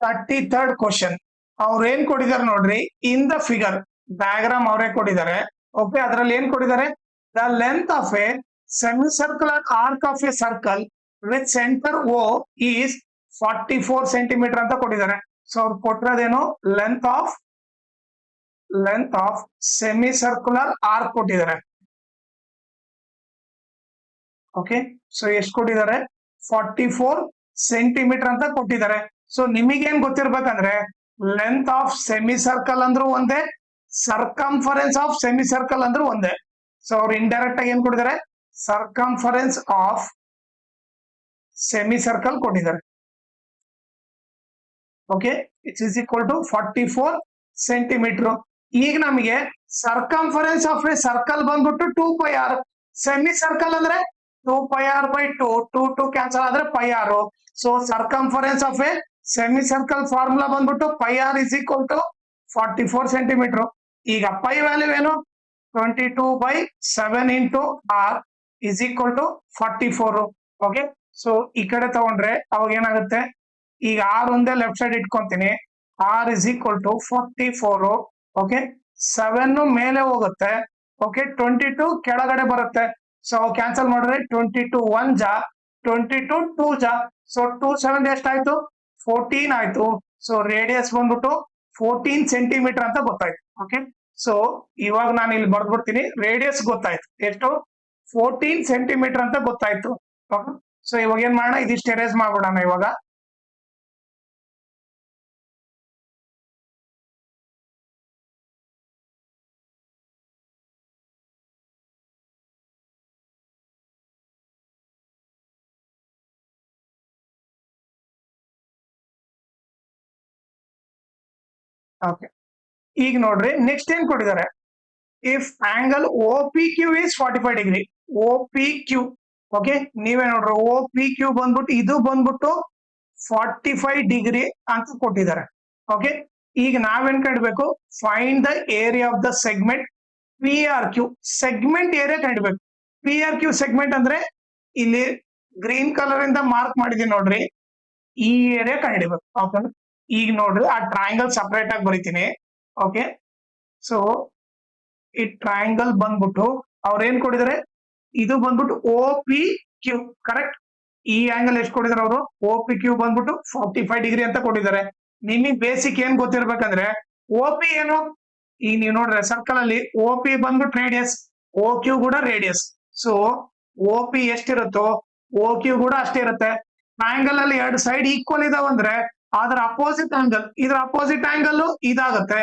33rd question ಅವ್ರು ಏನ್ ಕೊಟ್ಟಿದ್ದಾರೆ ನೋಡ್ರಿ, ಇನ್ ದ ಫಿಗರ್ ಡಯಾಗ್ರಾಮ್ ಅವರೇ ಕೊಟ್ಟಿದ್ದಾರೆ. ಓಕೆ, ಅದ್ರಲ್ಲಿ ಏನ್ ಕೊಟ್ಟಿದ್ದಾರೆ, the length of a semi circular arc of a circle with centre O is 44 centimetre ಅಂತ ಕೊಟ್ಟಿದ್ದಾರೆ. ಸೊ ಅವ್ರು ಕೊಟ್ಟಿರೋದೇನು, length of semi circular arc ಕೊಟ್ಟಿದ್ದಾರೆ. ಓಕೆ, ಸೊ ಎಷ್ಟು ಕೊಟ್ಟಿದ್ದಾರೆ, 44 ಸೆಂಟಿಮೀಟರ್ ಅಂತ ಕೊಟ್ಟಿದ್ದಾರೆ. ಸೊ ನಿಮಗೇನ್ ಗೊತ್ತಿರ್ಬೇಕಂದ್ರೆ ಲೆಂತ್ ಆಫ್ ಸೆಮಿ ಸರ್ಕಲ್ ಅಂದ್ರೂ ಒಂದೇ, ಸರ್ಕಂಫರೆನ್ಸ್ ಆಫ್ ಸೆಮಿ ಸರ್ಕಲ್ ಅಂದ್ರೂ ಒಂದೇ. ಸೊ ಅವ್ರು ಇಂಡೈರೆಕ್ಟ್ ಆಗಿ ಏನ್ ಕೊಟ್ಟಿದ್ದಾರೆ, ಸರ್ಕಂಫರೆನ್ಸ್ ಆಫ್ ಸೆಮಿ ಸರ್ಕಲ್ ಕೊಟ್ಟಿದ್ದಾರೆ. Okay, it's is equal to 44 centimetre. ಈಗ ನಮಗೆ ಸರ್ಕಂಫರೆನ್ಸ್ ಆಫ್ ಎ ಸರ್ಕಲ್ ಬಂದ್ಬಿಟ್ಟು 2πr, ಸೆಮಿ ಸರ್ಕಲ್ ಅಂದ್ರೆ 2πr/2, 2 ಕ್ಯಾನ್ಸಲ್ ಆದ್ರೆ πr. So circumference of a semi circle formula ಬಂದ್ಬಿಟ್ಟು πr is equal to 44 centimetre. ಈಗ pi value ಏನು, 22/7 into r is equal to 44. Okay, so ಈ ಕಡೆ ತಗೊಂಡ್ರೆ ಅವಾಗ ಏನಾಗುತ್ತೆ, ಈಗ r ಒಂದೇ ಲೆಫ್ಟ್ ಸೈಡ್ ಇಟ್ಕೊಂತೀನಿ, r is equal to 44. Okay, 7 ಮೇಲೆ ಹೋಗುತ್ತೆ. ಓಕೆ, 22 ಕೆಳಗಡೆ ಬರುತ್ತೆ. ಸೊ ಕ್ಯಾನ್ಸಲ್ ಮಾಡಿದ್ರೆ 22 1 ಜಾ, 22 2 ಜಾ. ಸೊ 2 7 ಎಷ್ಟಾಯ್ತು, 14 ಆಯ್ತು. ಸೊ ರೇಡಿಯಸ್ ಬಂದ್ಬಿಟ್ಟು 14 ಸೆಂಟಿಮೀಟರ್ ಅಂತ ಗೊತ್ತಾಯ್ತು. ಓಕೆ, ಸೊ ಇವಾಗ ನಾನು ಇಲ್ಲಿ ಬರ್ದ್ಬಿಡ್ತೀನಿ, ರೇಡಿಯಸ್ ಗೊತ್ತಾಯ್ತು ಎಷ್ಟು, 14 ಸೆಂಟಿಮೀಟರ್ ಅಂತ ಗೊತ್ತಾಯ್ತು. ಓಕೆ, ಸೊ ಇವಾಗ ಏನ್ ಮಾಡೋಣ, ಇದಿಷ್ಟು ಎರೇಸ್ ಮಾಡ್ಬಿಡೋಣ ಇವಾಗ. ಓಕೆ, ಈಗ ನೋಡ್ರಿ ನೆಕ್ಸ್ಟ್ ಏನ್ ಕೊಟ್ಟಿದ್ದಾರೆ, if angle O P Q is 45 degree, O P Q. Okay, ನೀವೇ ನೋಡ್ರಿ, ಒ ಪಿ ಕ್ಯೂ ಬಂದ್ಬಿಟ್ಟು ಇದು ಬಂದ್ಬಿಟ್ಟು 45 ಡಿಗ್ರಿ ಅಂತ ಕೊಟ್ಟಿದ್ದಾರೆ. ಓಕೆ, ಈಗ ನಾವೇನ್ ಕಂಡ್ಬೇಕು, find the area of the segment P R Q. Segment area ಕಂಡ್ಬೇಕು. ಪಿ ಆರ್ ಕ್ಯೂ ಸೆಗ್ಮೆಂಟ್ ಅಂದ್ರೆ ಇಲ್ಲಿ ಗ್ರೀನ್ ಕಲರ್ ಇಂದ ಮಾರ್ಕ್ ಮಾಡಿದೀನಿ ನೋಡ್ರಿ, ಈ ಏರಿಯಾ ಕಂಡಿಡ್ಬೇಕು. ಓಕೆ, ಈಗ ನೋಡ್ರಿ ಆ ಟ್ರಯಾಂಗಲ್ ಸಪರೇಟ್ ಆಗಿ ಬರೀತೀನಿ. ಓಕೆ, ಸೊ ಈ ಟ್ರಯಾಂಗಲ್ ಬಂದ್ಬಿಟ್ಟು ಅವ್ರ ಏನ್ ಕೊಟ್ಟಿದ್ದಾರೆ, ಇದು ಬಂದ್ಬಿಟ್ಟು ಒ ಪಿ ಕ್ಯೂ. ಕರೆಕ್ಟ್, ಈ ಆಂಗಲ್ ಎಷ್ಟು ಕೊಟ್ಟಿದ್ದಾರೆ ಅವರು, ಒ ಪಿ ಕ್ಯೂ ಬಂದ್ಬಿಟ್ಟು 45 ಡಿಗ್ರಿ ಅಂತ ಕೊಟ್ಟಿದ್ದಾರೆ. ನಿಮಗೆ ಬೇಸಿಕ್ ಏನ್ ಗೊತ್ತಿರ್ಬೇಕಂದ್ರೆ ಒ ಪಿ ಏನು, ಈಗ ನೀವು ನೋಡ್ರೆ ಸರ್ಕಲ್ ಅಲ್ಲಿ ಒ ಪಿ ಬಂದ್ಬಿಟ್ಟು ರೇಡಿಯಸ್, ಒ ಕ್ಯೂ ಕೂಡ ರೇಡಿಯಸ್. ಸೊ ಒ ಪಿ ಎಷ್ಟಿರುತ್ತೋ ಒ ಕ್ಯೂ ಕೂಡ ಅಷ್ಟೇ ಇರುತ್ತೆ. ಟ್ರಯಾಂಗಲ್ ಅಲ್ಲಿ ಎರಡು ಸೈಡ್ ಈಕ್ವಲ್ ಇದಾವಂದ್ರೆ ಅದರ ಅಪೋಸಿಟ್ ಆಂಗಲ್, ಇದ್ರ ಅಪೋಸಿಟ್ ಆಂಗಲ್ ಇದಾಗುತ್ತೆ,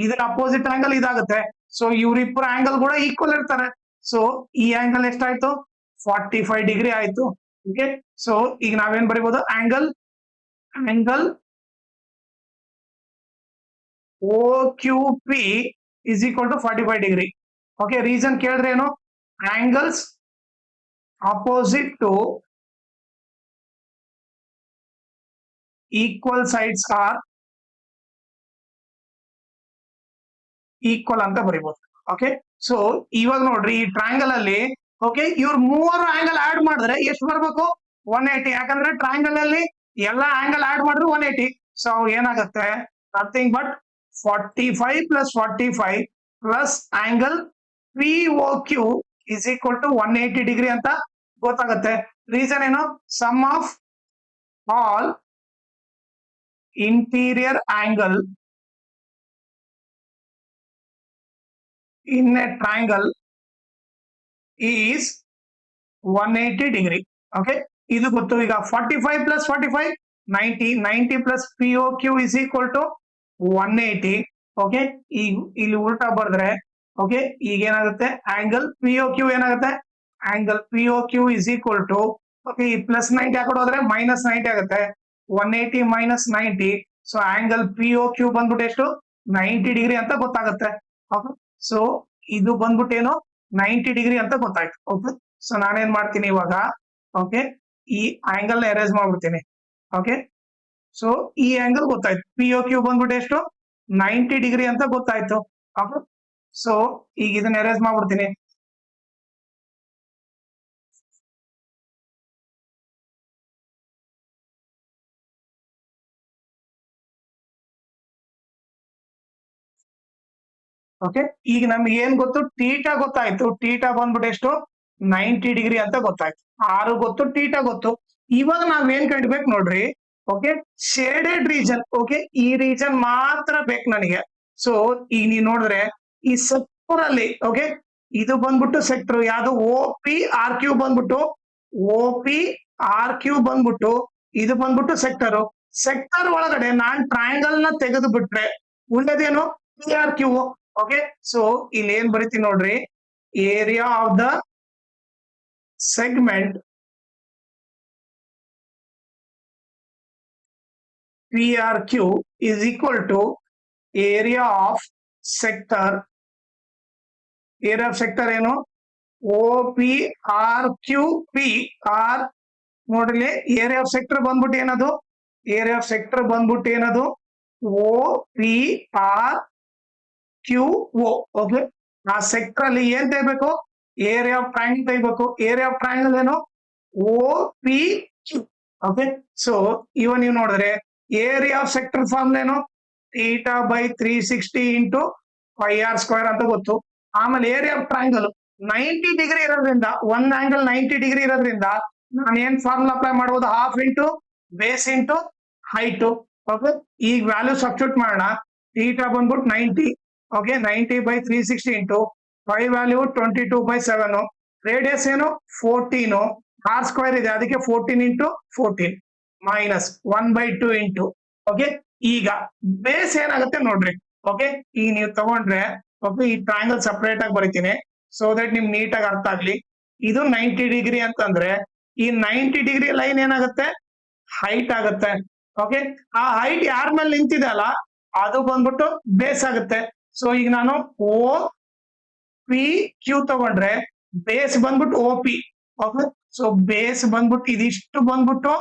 ಇದ್ರ ಅಪೋಸಿಟ್ ಆಂಗಲ್ ಇದಾಗುತ್ತೆ. ಸೊ ಇವ್ರಿಬ್ಬರ ಆಂಗಲ್ ಕೂಡ ಈಕ್ವಲ್ ಇರ್ತಾರೆ. ಸೊ ಈ ಆಂಗಲ್ ಎಷ್ಟಾಯ್ತು, 45 ಡಿಗ್ರಿ ಆಯ್ತು. ಓಕೆ, ಸೊ ಈಗ ನಾವೇನ್ ಬರೀಬಹುದು, angle O Q P is equal to 45 degree. Okay, reason ಕೇಳಿದ್ರೆ ಏನು, angles opposite to equal sides are equal ಅಂತ ಬರೀಬಹುದು. ಓಕೆ, ಸೊ ಇವಾಗ ನೋಡ್ರಿ ಈ ಟ್ರಯಾಂಗಲ್ ಅಲ್ಲಿ, ಓಕೆ, ಇವ್ರ ಮೂವರು ಆಂಗಲ್ ಆಡ್ ಮಾಡಿದ್ರೆ ಎಷ್ಟು ಬರ್ಬೇಕು, 180. ಯಾಕಂದ್ರೆ ಟ್ರಯಾಂಗಲ್ ಅಲ್ಲಿ ಎಲ್ಲಾ ಆಂಗಲ್ ಆಡ್ ಮಾಡಿದ್ರೆ 180. ಸೊ ಏನಾಗುತ್ತೆ, nothing but 45 + 45 plus angle P O Q is equal to 180 degree ಅಂತ ಗೊತ್ತಾಗುತ್ತೆ. ರೀಸನ್ ಏನು, sum of all interior angle in a triangle is 180 degree. Okay, ಇದು ಗೊತ್ತು. ಈಗ 45 + 45 90, 90 + POQ is equal to 180. Okay, ಈಗ ಇಲ್ಲಿ ಉಲ್ಟಾ ಬರೆದ್ರೆ, ಓಕೆ, ಈಗ ಏನಾಗುತ್ತೆ, ಆಂಗಲ್ POQ ಏನಾಗುತ್ತೆ, angle POQ is equal to, okay, ಈ +90 ಹಾಕೊಂಡು ಹೋದ್ರೆ -90 ಆಗುತ್ತೆ, 180 - 90. ಸೊ ಆಂಗಲ್ POQ ಬಂದ್ಬಿಟ್ಟು ಎಷ್ಟು, 90 ಡಿಗ್ರಿ ಅಂತ ಗೊತ್ತಾಗುತ್ತೆ. ಓಕೆ, ಸೊ ಇದು ಬಂದ್ಬಿಟ್ಟು ಏನು, 90 ಡಿಗ್ರಿ ಅಂತ ಗೊತ್ತಾಯ್ತು. ಓಕೆ, ಸೊ ನಾನೇನ್ ಮಾಡ್ತೀನಿ ಇವಾಗ, ಓಕೆ, ಈ ಆಂಗಲ್ ನ ಎರೇಸ್ ಮಾಡ್ಬಿಡ್ತೀನಿ. ಓಕೆ, ಸೊ ಈ ಆಂಗಲ್ ಗೊತ್ತಾಯ್ತು, ಪಿ ಒ ಕ್ಯೂ ಬಂದ್ಬಿಟ್ಟು ಎಷ್ಟು, 90 ಡಿಗ್ರಿ ಅಂತ ಗೊತ್ತಾಯ್ತು. ಓಕೆ, ಸೊ ಈಗ ಇದನ್ನ ಎರೇಸ್ ಮಾಡ್ಬಿಡ್ತೀನಿ. ಓಕೆ, ಈಗ ನಮ್ಗೆ ಏನ್ ಗೊತ್ತು, ಟೀಟಾ ಗೊತ್ತಾಯ್ತು. ಟೀಟಾ ಬಂದ್ಬಿಟ್ಟು ಎಷ್ಟು, 90 ಡಿಗ್ರಿ ಅಂತ ಗೊತ್ತಾಯ್ತು. ಆರು ಗೊತ್ತು, ಟೀಟಾ ಗೊತ್ತು. ಇವಾಗ ನಾವ್ ಏನ್ ಕಂಡ್ಬೇಕು ನೋಡ್ರಿ. Okay, shaded region. ಓಕೆ, ಈ ರೀಜನ್ ಮಾತ್ರ ಬೇಕು ನನಗೆ. ಸೊ ಈಗ ನೀವ್ ನೋಡಿದ್ರೆ ಈ ಸೆಕ್ಟರ್ ಅಲ್ಲಿ, ಓಕೆ, ಇದು ಬಂದ್ಬಿಟ್ಟು ಸೆಕ್ಟರ್ ಯಾವ್ದು, ಓ ಪಿ ಆರ್ ಕ್ಯೂ ಬಂದ್ಬಿಟ್ಟು, ಓ ಪಿ ಆರ್ ಕ್ಯೂ ಬಂದ್ಬಿಟ್ಟು, ಇದು ಬಂದ್ಬಿಟ್ಟು ಸೆಕ್ಟರ್. ಸೆಕ್ಟರ್ ಒಳಗಡೆ ನಾನ್ ಟ್ರಯಾಂಗಲ್ ನ ತೆಗೆದು ಬಿಟ್ರೆ ಉಳಿದೇನು, P R Q. Okay, so ಇಲ್ಲಿ ಏನ್ ಬರೀತೀನಿ ನೋಡ್ರಿ, area of the segment PRQ is equal to area of sector. Area of sector ಏನು, OPRQP. R ನೋಡ್ರಿ, ಏರಿಯಾ ಆಫ್ ಸೆಕ್ಟರ್ ಬಂದ್ಬಿಟ್ಟು ಏನದು, ಏರಿಯಾ ಆಫ್ ಸೆಕ್ಟರ್ ಬಂದ್ಬಿಟ್ಟು ಏನದು, OPRQO. ಓಕೆ, ಆ ಸೆಕ್ಟರ್ ಅಲ್ಲಿ ಏನ್ ತೆಗಿಬೇಕು, ಏರಿಯಾ ಆಫ್ ಟ್ರಯಾಂಗಲ್ ತೆಗಿಬೇಕು. ಏರಿಯಾ ಆಫ್ ಟ್ರಯಾಂಗಲ್ ಏನು, OPQ. ಓಕೆ, ಸೊ ಇವ ನೀವು ನೋಡಿದ್ರೆ ಏರಿಯಾ ಆಫ್ ಸೆಕ್ಟರ್ ಫಾರ್ಮ್ ಏನು, theta by 360 into pi R square ಅಂತ ಗೊತ್ತು. ಆಮೇಲೆ ಏರಿಯಾ ಆಫ್ ಟ್ರಯಾಂಗಲ್ 90 ಡಿಗ್ರಿ ಇರೋದ್ರಿಂದ, ಒಂದ್ ಆಂಗಲ್ 90 ಡಿಗ್ರಿ ಇರೋದ್ರಿಂದ ನಾನು ಏನ್ ಫಾರ್ಮುಲಾ ಅಪ್ಲೈ ಮಾಡಬಹುದು, half into base into height. Okay, ಈಗ ವ್ಯಾಲ್ಯೂ ಸಬ್ಸ್ಟಿಟ್ಯೂಟ್ ಮಾಡೋಣ. ಥೀಟಾ ಬಂದ್ಬಿಟ್ಟು 90. Okay, 90 by 360 into pi value 22/7. Radius ಏನು 14. ಆರ್ ಸ್ಕ್ವೇರ್ ಇದೆ, ಅದಕ್ಕೆ 14 ಇಂಟು 14 ಮೈನಸ್ 1/2 ಇಂಟು. ಓಕೆ, ಈಗ ಬೇಸ್ ಏನಾಗುತ್ತೆ ನೋಡ್ರಿ. ಓಕೆ, ಈಗ ನೀವು ತಗೊಂಡ್ರೆ, ಓಕೆ, ಈ ಟ್ರಯಾಂಗಲ್ ಸಪರೇಟ್ ಆಗಿ ಬರೀತೀನಿ ಸೊ ದಟ್ ನಿಮ್ಗೆ ನೀಟಾಗಿ ಅರ್ಥ ಆಗ್ಲಿ. ಇದು 90 ಡಿಗ್ರಿ ಅಂತಂದ್ರೆ ಈ 90 ಡಿಗ್ರಿ ಲೈನ್ ಏನಾಗುತ್ತೆ, ಹೈಟ್ ಆಗುತ್ತೆ. ಓಕೆ, ಆ ಹೈಟ್ ಯಾರ ಮೇಲೆ ನಿಂತಿದೆ ಅಲ್ಲ ಅದು ಬಂದ್ಬಿಟ್ಟು ಬೇಸ್ ಆಗುತ್ತೆ. ಸೊ ಈಗ ನಾನು ಓ ಪಿ ಕ್ಯೂ ತಗೊಂಡ್ರೆ ಬೇಸ್ ಬಂದ್ಬಿಟ್ಟು O P. Okay, so base ಬಂದ್ಬಿಟ್ಟು ಇದಿಷ್ಟು ಬಂದ್ಬಿಟ್ಟು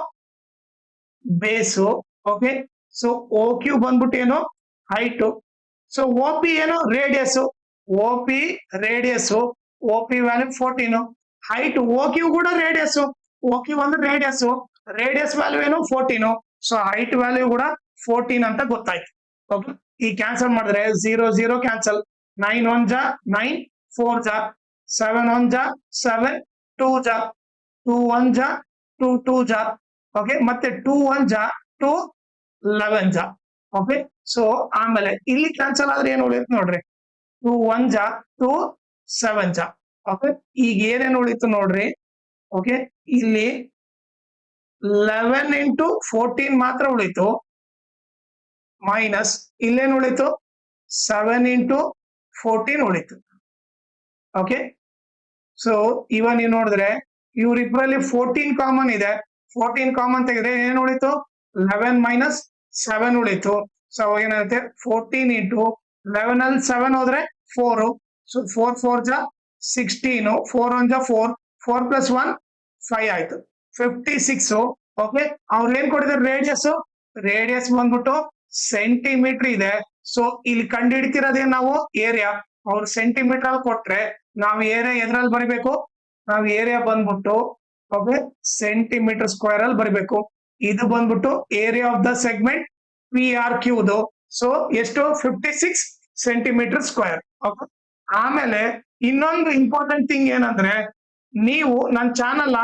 base. Okay, so O Q ಬಂದ್ಬಿಟ್ಟು ಏನು, ಹೈಟ್. ಸೊ ಓ ಪಿ ಏನು, radius. O P radius, O P value 14. Height O Q ಕೂಡ ರೇಡಿಯಸ್. ಓ ಕ್ಯೂ ಅಂದ್ರೆ ರೇಡಿಯಸ್, ರೇಡಿಯಸ್ ವ್ಯಾಲ್ಯೂ ಏನು 14. ಸೊ ಹೈಟ್ ವ್ಯಾಲ್ಯೂ ಕೂಡ 14 ಅಂತ ಗೊತ್ತಾಯ್ತು. ಓಕೆ, ಈ ಕ್ಯಾನ್ಸಲ್ ಮಾಡಿದ್ರೆ 0 0 ಕ್ಯಾನ್ಸಲ್. 9 1 ಜಾ 9, 4 ಜಾ 7 1 ಜಾ 7, 2 ಜಾ 2 1 ಜಾ 2 2 ಜಾ. ಓಕೆ, ಮತ್ತೆ 2 1 ಜಾ 2 11 ಜಾ. ಓಕೆ, ಸೊ ಆಮೇಲೆ ಇಲ್ಲಿ ಕ್ಯಾನ್ಸಲ್ ಆದ್ರೆ ಏನು ಉಳಿಯುತ್ತೆ ನೋಡ್ರಿ, 2 1 ಜಾ 2 7 ಜಾ. ಓಕೆ, ಈಗ ಏನೇನು ಉಳಿತು ನೋಡ್ರಿ. ಓಕೆ, ಇಲ್ಲಿ 11 ಇಂಟು 14 ಮಾತ್ರ ಉಳಿತು, ಮೈನಸ್ ಇಲ್ಲೇನು ಉಳಿತು 7 ಇಂಟು 14 ಉಳಿತು. ಓಕೆ, ಸೊ ಇವಾಗ ನೀವು ನೋಡಿದ್ರೆ ಇವ್ರಿಬ್ರಲ್ಲಿ 14 ಕಾಮನ್ ಇದೆ. 14 ಕಾಮನ್ ತೆಗೆದ್ರೆ ಏನ್ ಉಳಿತು, 11 ಮೈನಸ್ 7 ಉಳಿತು. ಸೊ ಏನಾಗುತ್ತೆ 14 ಇಂಟು 11 ಅಲ್ಲಿ 7 ಹೋದ್ರೆ 4. ಸೊ 4 4 ಜಾ 16, 4 1 ಜಾ 4, 4 ಪ್ಲಸ್ 1 5 ಆಯ್ತು, 56. ಓಕೆ, ಅವ್ರು ಏನ್ ಕೊಟ್ಟಿದ್ದಾರೆ, ರೇಡಿಯಸ್. ರೇಡಿಯಸ್ ಬಂದ್ಬಿಟ್ಟು ಸೆಂಟಿಮೀಟರ್ ಇದೆ. ಸೊ ಇಲ್ಲಿ ಕಂಡು ಹಿಡಿತಿರೋದೇ ನಾವು ಏರಿಯಾ. ಅವ್ರು ಸೆಂಟಿಮೀಟರ್ ಅಲ್ಲಿ ಕೊಟ್ರೆ ನಾವು ಏರಿಯಾ ಎದ್ರಲ್ಲಿ ಬರಿಬೇಕು, ನಾವು ಏರಿಯಾ ಬಂದ್ಬಿಟ್ಟು ಓಕೆ ಸೆಂಟಿಮೀಟರ್ ಸ್ಕ್ವೇರ್ ಅಲ್ಲಿ ಬರಿಬೇಕು. ಇದು ಬಂದ್ಬಿಟ್ಟು area of the segment P R ಕ್ಯೂದು. ಸೊ ಎಷ್ಟು, 56 ಸೆಂಟಿಮೀಟರ್ ಸ್ಕ್ವೇರ್. ಓಕೆ, ಆಮೇಲೆ ಇನ್ನೊಂದು ಇಂಪಾರ್ಟೆಂಟ್ ಥಿಂಗ್ ಏನಂದ್ರೆ, ನೀವು ನನ್ನ ಚಾನಲ್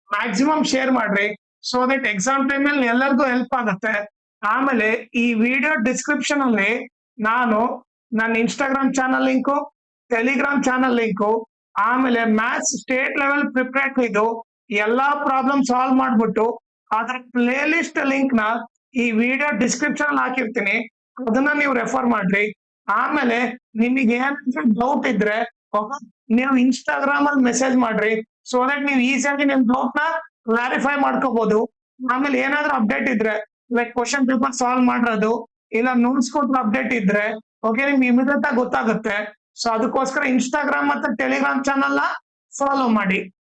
ಮ್ಯಾಕ್ಸಿಮಮ್ ಶೇರ್ ಮಾಡ್ರಿ ಸೊ ದಟ್ ಎಕ್ಸಾಮ್ ಟೈಮ್ ಅಲ್ಲಿ ಎಲ್ಲರಿಗೂ ಹೆಲ್ಪ್ ಆಗುತ್ತೆ. ಆಮೇಲೆ ಈ ವಿಡಿಯೋ ಡಿಸ್ಕ್ರಿಪ್ಷನ್ ಅಲ್ಲಿ ನಾನು ನನ್ನ Instagram channel link, Telegram channel link, ಆಮೇಲೆ ಮ್ಯಾಥ್ಸ್ ಸ್ಟೇಟ್ ಲೆವೆಲ್ ಪ್ರಿಪರೇಟರಿ ಇದು ಎಲ್ಲಾ ಪ್ರಾಬ್ಲಮ್ ಸಾಲ್ವ್ ಮಾಡ್ಬಿಟ್ಟು ಅದ್ರ ಪ್ಲೇ ಲಿಸ್ಟ್ ಲಿಂಕ್ ನ ಈ ವಿಡಿಯೋ ಡಿಸ್ಕ್ರಿಪ್ಷನ್ ಅಲ್ಲಿ ಹಾಕಿರ್ತೀನಿ, ಅದನ್ನ ನೀವು ರೆಫರ್ ಮಾಡ್ರಿ. ಆಮೇಲೆ ನಿಮಗೆ ಏನಾದ್ರು ಡೌಟ್ ಇದ್ರೆ ನೀವು ಇನ್ಸ್ಟಾಗ್ರಾಮ್ ಅಲ್ಲಿ ಮೆಸೇಜ್ ಮಾಡ್ರಿ ಸೊ ದಟ್ ನೀವು ಈಸಿಯಾಗಿ ನಿಮ್ ಡೌಟ್ ನ ಕ್ಲಾರಿಫೈ ಮಾಡ್ಕೋಬಹುದು. ಆಮೇಲೆ ಏನಾದ್ರೂ ಅಪ್ಡೇಟ್ ಇದ್ರೆ ಲೈಕ್ ಕ್ವಶನ್ ಪೇಪರ್ ಸಾಲ್ವ್ ಮಾಡೋದು ಇಲ್ಲ ನೋಟ್ಸ್ ಕೊಟ್ಟು ಅಪ್ಡೇಟ್ ಇದ್ರೆ ಓಕೆ ನಿಮ್ಗೆ ಇಮಿಡಿಯೇಟ್ ಆಗಿ ಗೊತ್ತಾಗುತ್ತೆ. ಸೊ ಅದಕ್ಕೋಸ್ಕರ ಇನ್ಸ್ಟಾಗ್ರಾಮ್ ಮತ್ತೆ ಟೆಲಿಗ್ರಾಮ್ ಚಾನಲ್ ನ ಫಾಲೋ ಮಾಡಿ.